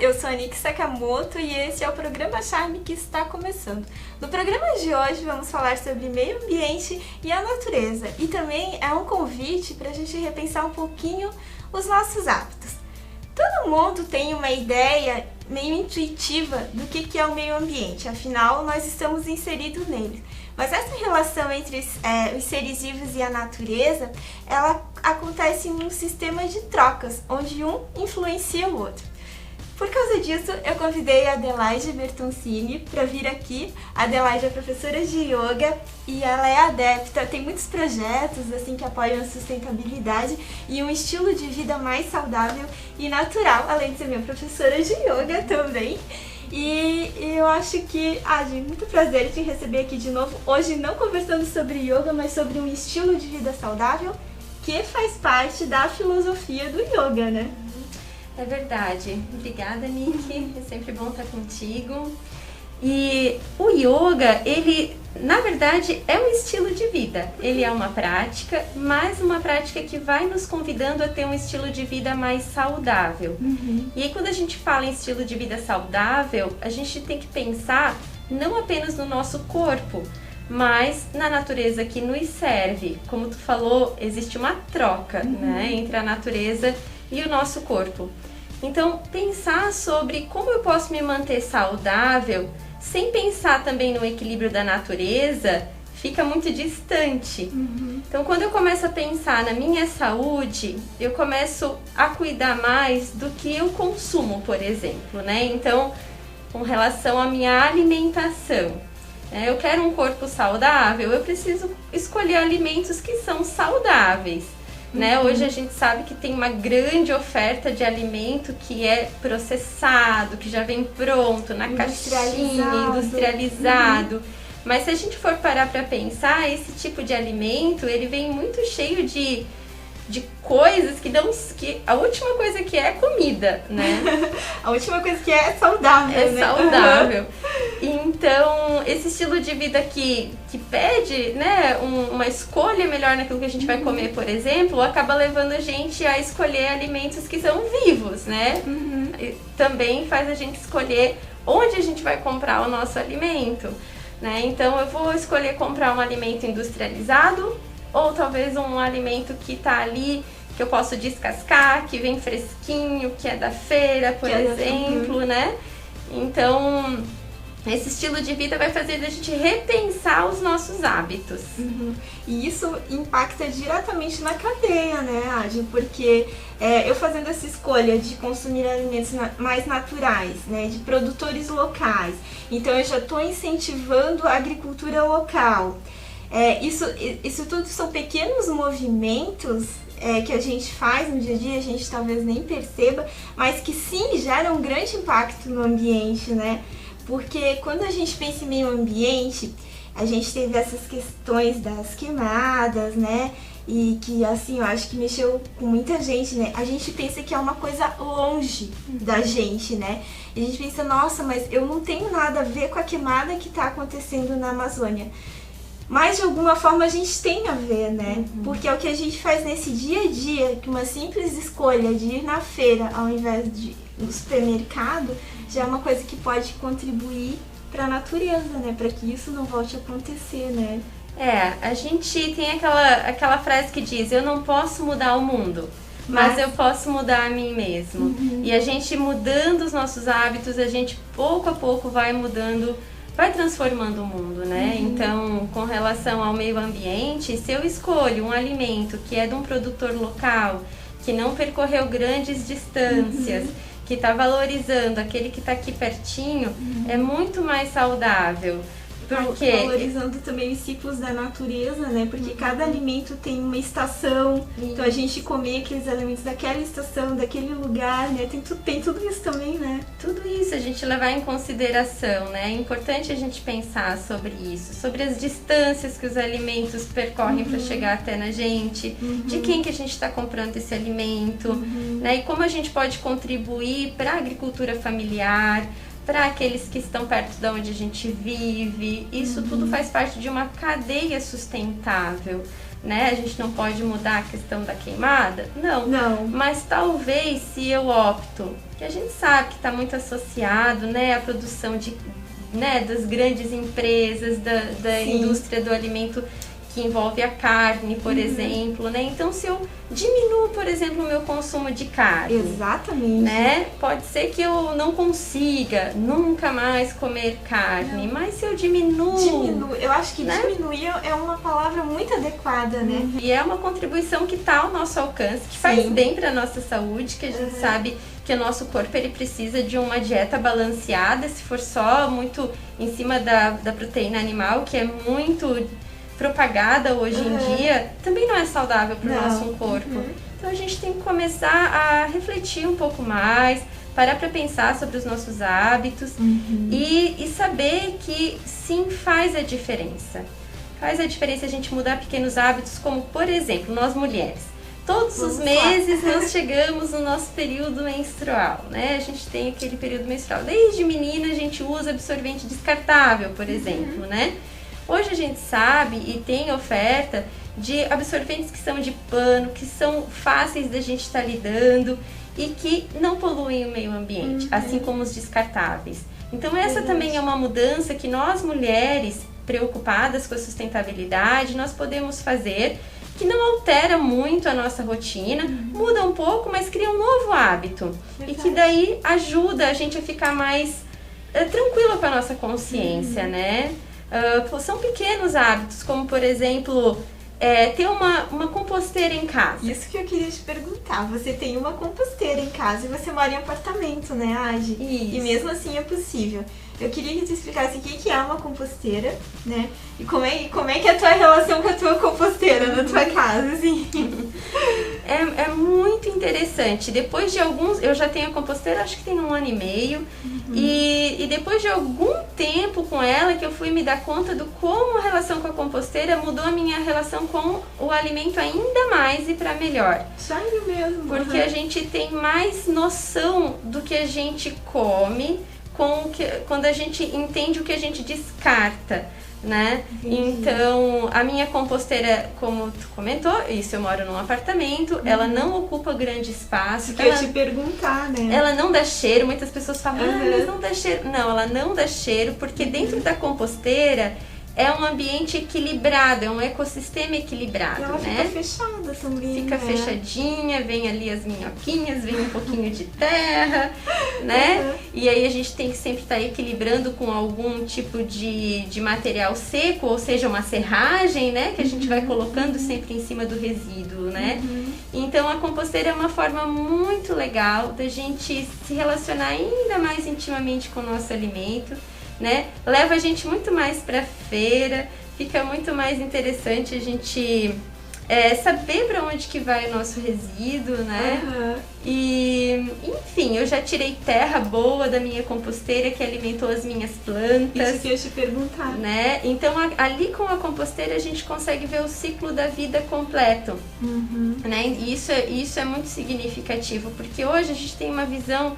eu sou a Niki Sakamoto e esse é o programa Charme que está começando. No programa de hoje vamos falar sobre meio ambiente e a natureza e também é um convite para a gente repensar um pouquinho os nossos hábitos. Todo mundo tem uma ideia meio intuitiva do que é o meio ambiente, afinal nós estamos inseridos nele. Mas essa relação entre os seres vivos e a natureza, ela acontece em um sistema de trocas, onde um influencia o outro. Por causa disso, eu convidei a Adelaide Bertoncini para vir aqui. A Adelaide é professora de yoga e ela é adepta, tem muitos projetos assim que apoiam a sustentabilidade e um estilo de vida mais saudável e natural, além de ser minha professora de yoga também. E eu acho que, Adi, muito prazer te receber aqui de novo. Hoje não conversando sobre yoga, mas sobre um estilo de vida saudável que faz parte da filosofia do yoga, né? É verdade. Obrigada, Niki. É sempre bom estar contigo. E o yoga, ele, na verdade, é um estilo de vida. Ele é uma prática, mas uma prática que vai nos convidando a ter um estilo de vida mais saudável. E aí, quando a gente fala em estilo de vida saudável, a gente tem que pensar não apenas no nosso corpo, mas na natureza que nos serve. Como tu falou, existe uma troca, né, entre a natureza e o nosso corpo. Então, pensar sobre como eu posso me manter saudável sem pensar também no equilíbrio da natureza fica muito distante. Então, quando eu começo a pensar na minha saúde, eu começo a cuidar mais do que eu consumo, por exemplo, né? Então, com relação à minha alimentação, eu quero um corpo saudável, eu preciso escolher alimentos que são saudáveis. Né? Hoje a gente sabe que tem uma grande oferta de alimento que é processado, que já vem pronto, na caixinha, industrializado. Mas se a gente for parar para pensar, esse tipo de alimento, ele vem muito cheio de coisas que a última coisa que é comida, né? A última coisa que é saudável, é né? Saudável. Então, esse estilo de vida que pede, né, uma escolha melhor naquilo que a gente vai comer, por exemplo, acaba levando a gente a escolher alimentos que são vivos, né? E também faz a gente escolher onde a gente vai comprar o nosso alimento, né? Então, eu vou escolher comprar um alimento industrializado ou talvez um alimento que está ali, que eu posso descascar, que vem fresquinho, que é da feira, por exemplo, né? Então, esse estilo de vida vai fazer a gente repensar os nossos hábitos. E isso impacta diretamente na cadeia, né, Adi? Porque eu fazendo essa escolha de consumir alimentos mais naturais, né, de produtores locais, então eu já estou incentivando a agricultura local. Isso tudo são pequenos movimentos que a gente faz no dia a dia, a gente talvez nem perceba, mas que sim geram um grande impacto no ambiente, né? Porque quando a gente pensa em meio ambiente, a gente teve essas questões das queimadas, né? E que, assim, eu acho que mexeu com muita gente, né? A gente pensa que é uma coisa longe da gente, né? E a gente pensa, nossa, mas eu não tenho nada a ver com a queimada que está acontecendo na Amazônia. Mas de alguma forma a gente tem a ver, né? Porque é o que a gente faz nesse dia a dia, que uma simples escolha de ir na feira ao invés de ir no supermercado, já é uma coisa que pode contribuir para a natureza, né? Para que isso não volte a acontecer, né? A gente tem aquela frase que diz, eu não posso mudar o mundo, mas eu posso mudar a mim mesmo. E a gente mudando os nossos hábitos, a gente pouco a pouco vai mudando, vai transformando o mundo, né? Então, com relação ao meio ambiente, se eu escolho um alimento que é de um produtor local, que não percorreu grandes distâncias, que está valorizando aquele que está aqui pertinho, é muito mais saudável. Porque valorizando também os ciclos da natureza, né? Porque cada alimento tem uma estação, então a gente comer aqueles alimentos daquela estação, daquele lugar, né? Tem tudo isso também, né? Tudo isso a gente levar em consideração, né? É importante a gente pensar sobre isso, sobre as distâncias que os alimentos percorrem para chegar até na gente, de quem que a gente está comprando esse alimento, né? E como a gente pode contribuir para a agricultura familiar, para aqueles que estão perto de onde a gente vive. Isso tudo faz parte de uma cadeia sustentável, né? A gente não pode mudar a questão da queimada? Não. Não. Mas talvez se eu opto, que a gente sabe que está muito associado, né, à produção de, né, das grandes empresas, da indústria do alimento que envolve a carne, por exemplo, né? Então, se eu diminuo, por exemplo, o meu consumo de carne, exatamente, né? Pode ser que eu não consiga nunca mais comer carne, mas se eu diminuo... Eu acho que, né, diminuir é uma palavra muito adequada, né? E é uma contribuição que está ao nosso alcance, que faz bem para a nossa saúde, que a gente sabe que o nosso corpo ele precisa de uma dieta balanceada. Se for só muito em cima da proteína animal, que é muito propagada hoje em dia, também não é saudável para o nosso corpo. Então a gente tem que começar a refletir um pouco mais, parar para pensar sobre os nossos hábitos e saber que sim, faz a diferença. Faz a diferença a gente mudar pequenos hábitos, como por exemplo, nós mulheres. Todos os meses nós chegamos no nosso período menstrual, né? A gente tem aquele período menstrual. Desde menina a gente usa absorvente descartável, por exemplo, né? Hoje a gente sabe e tem oferta de absorventes que são de pano, que são fáceis da gente estar lidando e que não poluem o meio ambiente, assim como os descartáveis. Então essa também é uma mudança que nós mulheres preocupadas com a sustentabilidade, nós podemos fazer, que não altera muito a nossa rotina, muda um pouco, mas cria um novo hábito. E que daí ajuda a gente a ficar mais tranquila com a nossa consciência, né? São pequenos hábitos, como por exemplo, ter uma composteira em casa. Isso que eu queria te perguntar. Você tem uma composteira em casa e você mora em apartamento, né, Agi? Isso. E mesmo assim é possível. Eu queria que tu explicasse o que é uma composteira, né? E como é que é a tua relação com a tua composteira na tua casa, assim? É muito interessante. Depois de alguns... Eu já tenho a composteira, acho que tem 1 ano e meio. E depois de algum tempo com ela, que eu fui me dar conta do como a relação com a composteira mudou a minha relação com o alimento ainda mais e para melhor. Sério mesmo? Porque a gente tem mais noção do que a gente come, quando a gente entende o que a gente descarta, né? Então, a minha composteira, como tu comentou, isso, eu moro num apartamento, ela não ocupa grande espaço. Eu ia te perguntar, né? Ela não dá cheiro, muitas pessoas falam, mas não dá cheiro. Não, ela não dá cheiro, porque dentro da composteira é um ambiente equilibrado, é um ecossistema equilibrado, ela né? Fica fechada também, Fica fechadinha, vem ali as minhoquinhas, vem um pouquinho de terra, né? E aí a gente tem que sempre estar equilibrando com algum tipo de material seco, ou seja, uma serragem, né? Que a gente vai colocando sempre em cima do resíduo, né? Então a composteira é uma forma muito legal da gente se relacionar ainda mais intimamente com o nosso alimento, né? Leva a gente muito mais para feira, fica muito mais interessante a gente saber para onde que vai o nosso resíduo, né? E, enfim, eu já tirei terra boa da minha composteira que alimentou as minhas plantas. Isso que eu ia te perguntar. Né? Então, ali com a composteira a gente consegue ver o ciclo da vida completo. Né? E isso é muito significativo, porque hoje a gente tem uma visão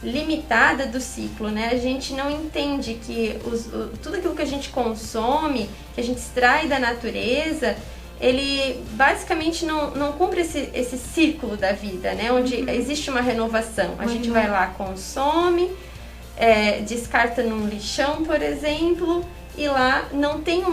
limitada do ciclo, né? A gente não entende que tudo aquilo que a gente consome, que a gente extrai da natureza, ele basicamente não cumpre esse ciclo da vida, né? Onde existe uma renovação. A gente vai lá, consome, descarta num lixão, por exemplo, e lá não tem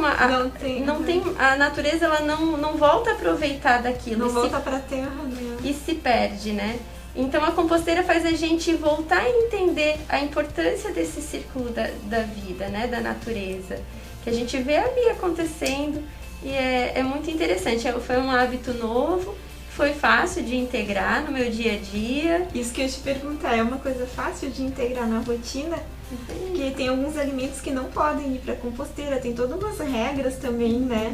a natureza, ela não volta a aproveitar daquilo. Não volta pra terra, né? E se perde, né? Então a composteira faz a gente voltar a entender a importância desse círculo da vida, né? Da natureza, que a gente vê ali acontecendo e é muito interessante. Foi um hábito novo, foi fácil de integrar no meu dia a dia. Isso que eu ia te perguntar, é uma coisa fácil de integrar na rotina? Porque tem alguns alimentos que não podem ir para composteira, tem todas umas regras também, né?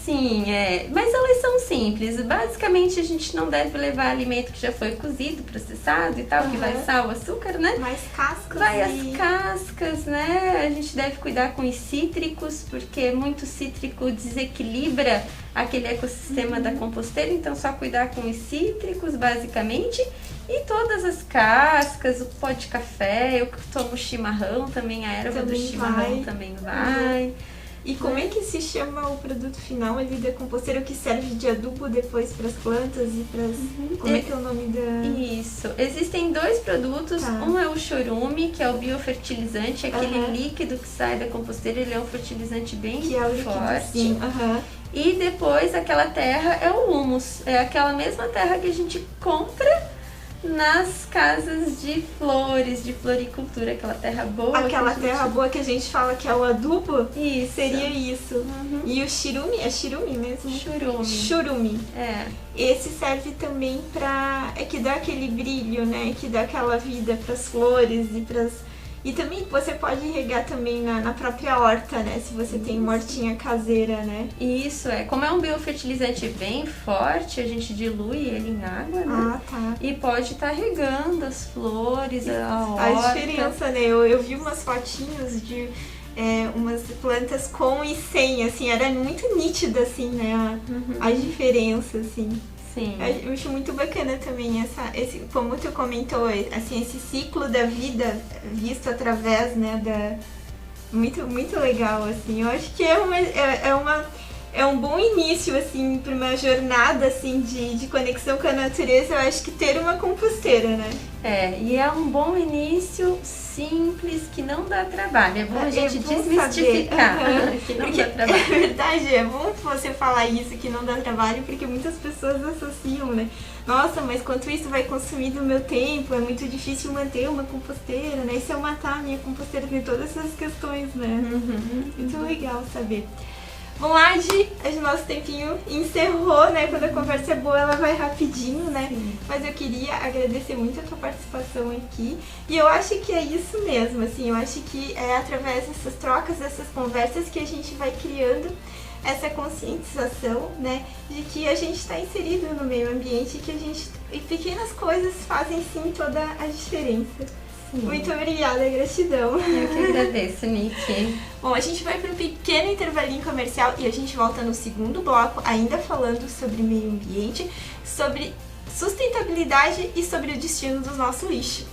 Sim, mas elas são simples. Basicamente a gente não deve levar alimento que já foi cozido, processado e tal, que vai sal, açúcar, né? Mais cascas. As cascas, né? A gente deve cuidar com os cítricos, porque muito cítrico desequilibra aquele ecossistema da composteira, então só cuidar com os cítricos, basicamente. E todas as cascas, o pó de café, eu tomo chimarrão também, a erva do chimarrão também vai. E como é que se chama o produto final ali da composteira, o que serve de adubo depois para as plantas e para as... Como é que é o nome da... Isso. Existem 2 produtos. Tá. Um é o chorume, que é o biofertilizante, aquele líquido que sai da composteira, ele é um fertilizante bem Que é o líquido, forte. sim. E depois aquela terra é o humus. É aquela mesma terra que a gente compra nas casas de flores, de floricultura, aquela terra boa. Aquela terra boa que a gente fala que é o adubo? Isso. Seria isso. E o churume, é churume mesmo? Churume. Churume. É. Esse serve também pra... É que dá aquele brilho, né? Que dá aquela vida pras flores e pras... E também você pode regar também na própria horta, né? Se você tem uma hortinha caseira, né? Isso, como é um biofertilizante bem forte, a gente dilui ele em água, né? Tá. E pode estar regando as flores, a horta. A diferença, né? Eu vi umas fotinhos de umas plantas com e sem, assim, era muito nítida, assim, né? A diferença, assim. Sim. Eu acho muito bacana também como tu comentou, assim, esse ciclo da vida visto através, né, muito, muito legal, assim. Eu acho que é um bom início, assim, para uma jornada, assim, de conexão com a natureza. Eu acho que ter uma composteira, né? E é um bom início simples, que não dá trabalho. É bom a gente desmistificar que não dá trabalho. É verdade, é bom você falar isso, que não dá trabalho, porque muitas pessoas associam, né? Nossa, mas quanto isso vai consumir do meu tempo? É muito difícil manter uma composteira, né? E se eu matar a minha composteira, tem todas essas questões, né? Muito legal saber. Bom, Adi, o nosso tempinho encerrou, né? Quando a conversa é boa, ela vai rapidinho, né? Sim. Mas eu queria agradecer muito a tua participação aqui. E eu acho que é isso mesmo, assim. Eu acho que é através dessas trocas, dessas conversas, que a gente vai criando essa conscientização, né? De que a gente está inserido no meio ambiente e pequenas coisas fazem, sim, toda a diferença. Sim. Muito obrigada, gratidão. Eu que agradeço, Nick. Bom, a gente vai para um pequeno intervalinho comercial e a gente volta no segundo bloco, ainda falando sobre meio ambiente, sobre sustentabilidade e sobre o destino do nosso lixo.